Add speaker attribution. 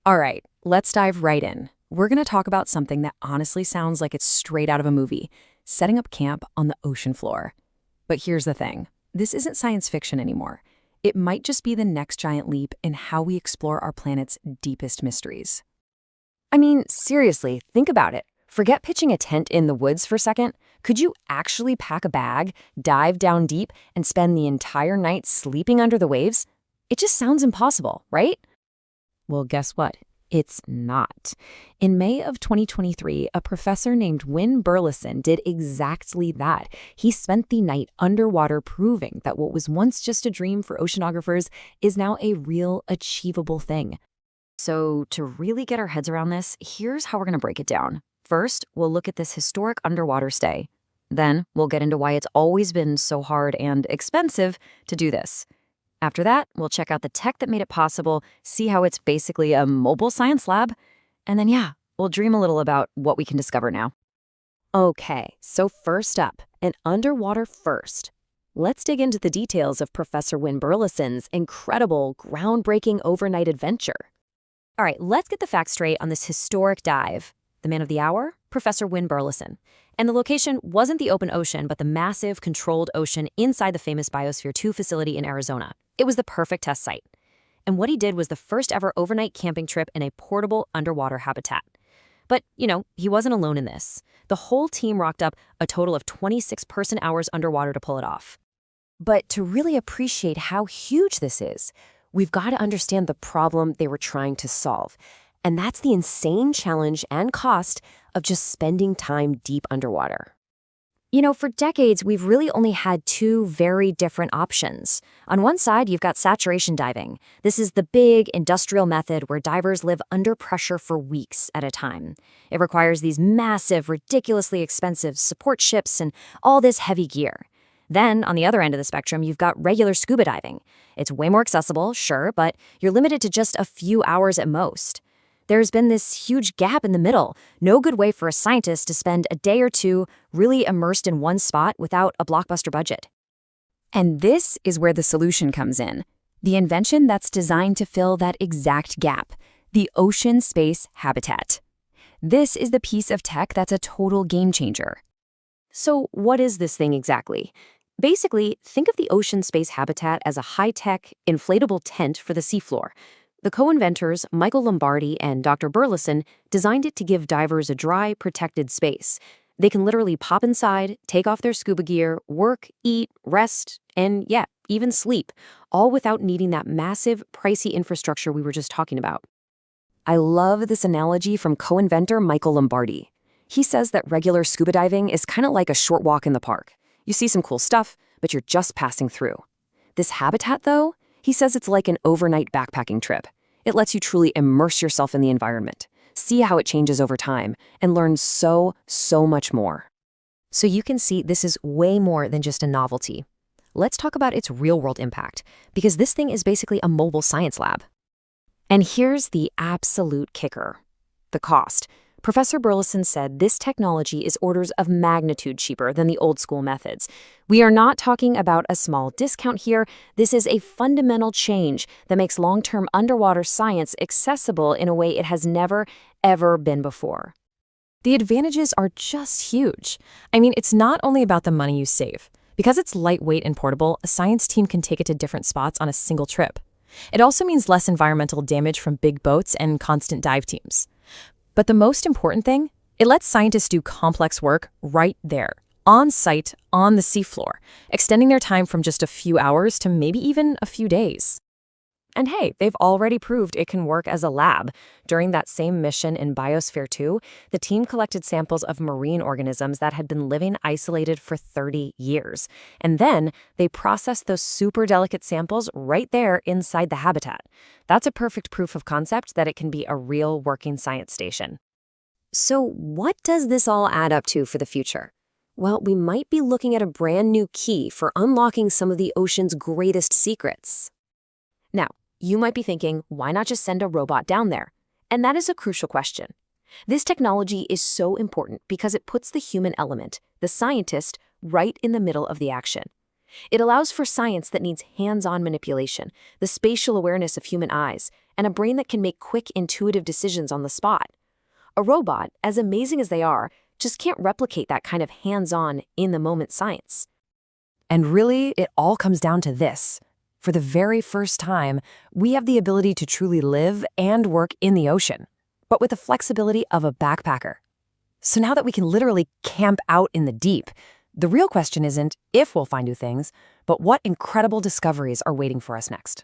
Speaker 1: All right, let's dive right in. We're going to talk about something that honestly sounds like it's straight out of a movie, setting up camp on the ocean floor. But here's the thing. This isn't science fiction anymore. It might just be the next giant leap in how we explore our planet's deepest mysteries.
Speaker 2: I mean, seriously, think about it. Forget pitching a tent in the woods for a second. Could you actually pack a bag, dive down deep, and spend the entire night sleeping under the waves? It just sounds impossible, right?
Speaker 1: Well, guess what? It's not. In May of 2023, a professor named Wynn Burleson did exactly that. He spent the night underwater proving that what was once just a dream for oceanographers is now a real achievable thing.
Speaker 2: So, to really get our heads around this, here's how we're going to break it down. First, we'll look at this historic underwater stay. Then, we'll get into why it's always been so hard and expensive to do this. After that, we'll check out the tech that made it possible, see how it's basically a mobile science lab, and then, we'll dream a little about what we can discover now.
Speaker 1: Okay, so first up, an underwater first. Let's dig into the details of Professor Wynn Burleson's incredible, groundbreaking overnight adventure.
Speaker 2: All right, let's get the facts straight on this historic dive. The man of the hour? Professor Wynn Burleson. And the location wasn't the open ocean, but the massive, controlled ocean inside the famous Biosphere 2 facility in Arizona. It was the perfect test site. And what he did was the first ever overnight camping trip in a portable underwater habitat. But, he wasn't alone in this. The whole team rocked up a total of 26 person-hours underwater to pull it off. But to really appreciate how huge this is, we've got to understand the problem they were trying to solve. And that's the insane challenge and cost of just spending time deep underwater. For decades, we've really only had two very different options. On one side, you've got saturation diving. This is the big industrial method where divers live under pressure for weeks at a time. It requires these massive, ridiculously expensive support ships and all this heavy gear. Then, on the other end of the spectrum, you've got regular scuba diving. It's way more accessible, sure, but you're limited to just a few hours at most. There's been this huge gap in the middle, no good way for a scientist to spend a day or two really immersed in one spot without a blockbuster budget.
Speaker 1: And this is where the solution comes in. The invention that's designed to fill that exact gap, the ocean space habitat. This is the piece of tech that's a total game changer.
Speaker 2: So what is this thing exactly? Basically, think of the ocean space habitat as a high-tech, inflatable tent for the seafloor. The co-inventors, Michael Lombardi and Dr. Burleson, designed it to give divers a dry, protected space. They can literally pop inside, take off their scuba gear, work, eat, rest, and even sleep, all without needing that massive, pricey infrastructure we were just talking about.
Speaker 1: I love this analogy from co-inventor Michael Lombardi. He says that regular scuba diving is kind of like a short walk in the park. You see some cool stuff, but you're just passing through. This habitat, though, he says it's like an overnight backpacking trip. It lets you truly immerse yourself in the environment, see how it changes over time, and learn so much more.
Speaker 2: So you can see this is way more than just a novelty. Let's talk about its real-world impact, because this thing is basically a mobile science lab. And here's the absolute kicker: the cost. Professor Burleson said this technology is orders of magnitude cheaper than the old-school methods. We are not talking about a small discount here. This is a fundamental change that makes long-term underwater science accessible in a way it has never, ever been before.
Speaker 3: The advantages are just huge. I mean, it's not only about the money you save. Because it's lightweight and portable, a science team can take it to different spots on a single trip. It also means less environmental damage from big boats and constant dive teams. But the most important thing, it lets scientists do complex work right there, on site, on the seafloor, extending their time from just a few hours to maybe even a few days. And hey, they've already proved it can work as a lab. During that same mission in Biosphere 2, the team collected samples of marine organisms that had been living isolated for 30 years. And then they processed those super delicate samples right there inside the habitat. That's a perfect proof of concept that it can be a real working science station.
Speaker 2: So what does this all add up to for the future? Well, we might be looking at a brand new key for unlocking some of the ocean's greatest secrets. Now, you might be thinking, why not just send a robot down there? And that is a crucial question. This technology is so important because it puts the human element, the scientist, right in the middle of the action. It allows for science that needs hands-on manipulation, the spatial awareness of human eyes, and a brain that can make quick, intuitive decisions on the spot. A robot, as amazing as they are, just can't replicate that kind of hands-on, in-the-moment science.
Speaker 1: And really, it all comes down to this. For the very first time, we have the ability to truly live and work in the ocean, but with the flexibility of a backpacker. So now that we can literally camp out in the deep, the real question isn't if we'll find new things, but what incredible discoveries are waiting for us next.